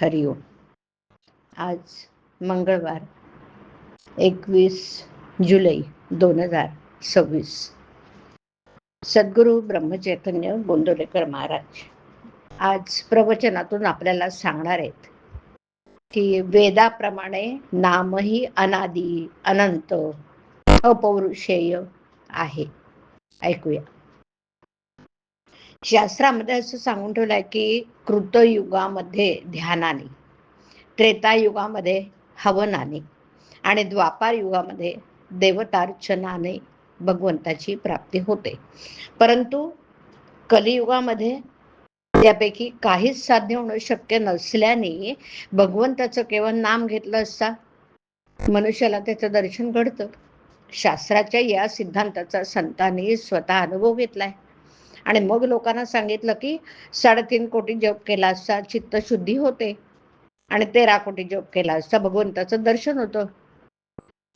हरिओम. आज मंगळवार 21 जुलै 2026. सद्गुरू ब्रह्मचैतन्य गोंदवलेकर महाराज आज प्रवचनातून आपल्याला सांगणार आहेत की वेदाप्रमाणे नामही अनादी अनंत अपौरुषेय आहे. ऐकूया. शास्त्रामध्ये असं सांगून ठेवलं आहे की कृतयुगामध्ये ध्यानाने, त्रेतायुगामध्ये हवनाने आणि द्वापार युगामध्ये देवतार्चनाने भगवंताची प्राप्ती होते. परंतु कलियुगामध्ये त्यापैकी काहीच साध्य होणं शक्य नसल्याने भगवंताचं केवळ नाम घेतलं असता मनुष्याला त्याचं दर्शन घडतं. शास्त्राच्या या सिद्धांताचा संतांनी स्वतः अनुभव घेतलाय आणि मग लोकांना सांगितलं की 3.5 कोटी जप केला असता चित्तशुद्धी होते आणि 13 कोटी जप केला असता भगवंताचं दर्शन होतं.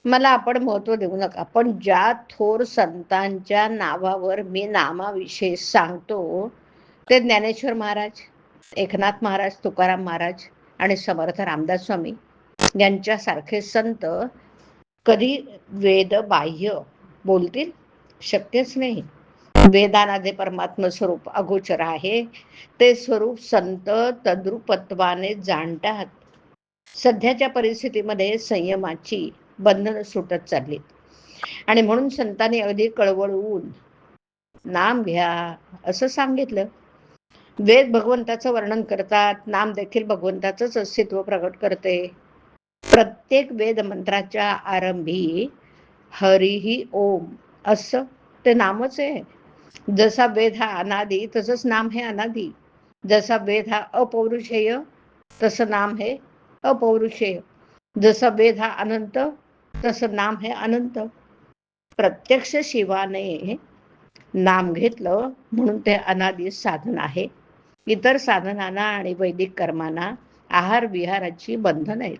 मला आपण महत्व देऊ नका, पण ज्या थोर संतांच्या नावावर मी नामाविषयी सांगतो ते ज्ञानेश्वर महाराज, एकनाथ महाराज, तुकाराम महाराज आणि समर्थ रामदास स्वामी यांच्यासारखे संत कधी वेद बाह्य बोलतील? शक्यच नाही. वेदानादे परमात्म स्वरूप अगोचर आहे. ते स्वरूप संत तद्रूपत्वाने जाणतात. सध्याच्या परिस्थितीमध्ये संयमाची बंधनं सुटत चालली आणि म्हणून संतांनी अगदी कळवळून नाम घ्या असं सांगितलं. वेद भगवंताचं वर्णन करतात, नाम देखील भगवंताचंच अस्तित्व प्रकट करते. प्रत्येक वेद मंत्राच्या आरंभी हरिही ओम असं ते नामच आहे. जसा वेद हा अनादी तसंच नाम हे अनादी. जसा वेद हा अपौरुषेय तसं नाम हे अपौरुषेय. जसा वेद हा अनंत तसं नाम हे अनंत. प्रत्यक्ष शिवाने नाम घेतलं म्हणून ते अनादी साधन आहे. इतर साधनांना आणि वैदिक कर्मांना आहार विहाराची बंधन आहेत.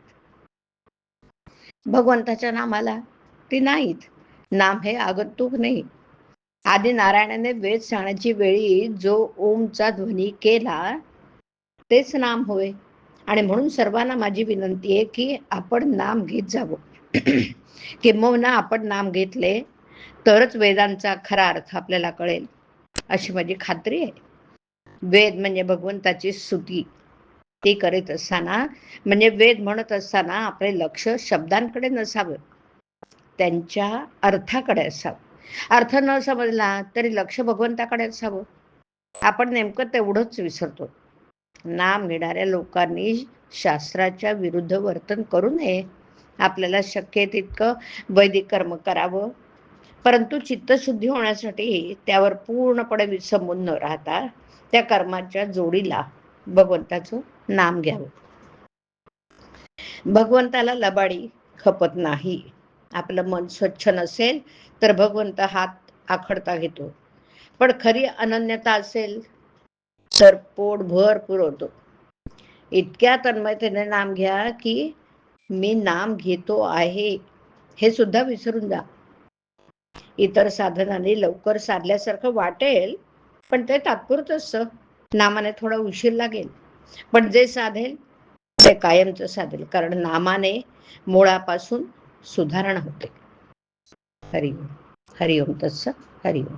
भगवंताच्या नामाला ती नाहीत. नाम हे आगंतुक नाही. आदी नारायणाने वेद सांगण्याची वेळी जो ओमचा ध्वनी केला तेच नाम होय. आणि म्हणून सर्वांना माझी विनंती आहे की आपण नाम घेत जावं. किंबहुना आपण नाम घेतले तरच वेदांचा खरा अर्थ आपल्याला कळेल अशी माझी खात्री आहे. वेद म्हणजे भगवंताची स्तुती. ती करीत असताना म्हणजे वेद म्हणत असताना आपले लक्ष शब्दांकडे नसावं, त्यांच्या अर्थाकडे असावं. अर्थ न समजला तरी लक्ष भगवंताकडे असावं. आपण नेमकं तेवढंच विसरतो. नाम घेणाऱ्या लोकांनी शास्त्राच्या विरुद्ध वर्तन करू नये. आपल्याला शक्य तितकं वैदिक कर्म करावं, परंतु चित्तशुद्धी होण्यासाठी त्यावर पूर्णपणे विसंबून न राहता त्या कर्माच्या जोडीला भगवंताचं नाम घ्यावं. भगवंताला लबाडी खपत नाही. आपलं मन स्वच्छ नसेल तर भगवंत हात आखडता घेतो, पण खरी अनन्यता असेल तर पोटभर पुरवतो. इतक्या तन्मयतेने नाम घ्या की मी नाम घेतो आहे हे सुद्धा विसरून जा. इतर साधनाने लवकर साधल्यासारखं वाटेल, पण ते तात्पुरतं असतं. नामाने थोडा उशीर लागेल, पण जे साधेल ते कायमचं साधेल, कारण नामाने मुळापासून सुधारणा होते. हरिओम. हरिओम तत्सत. हरिओम.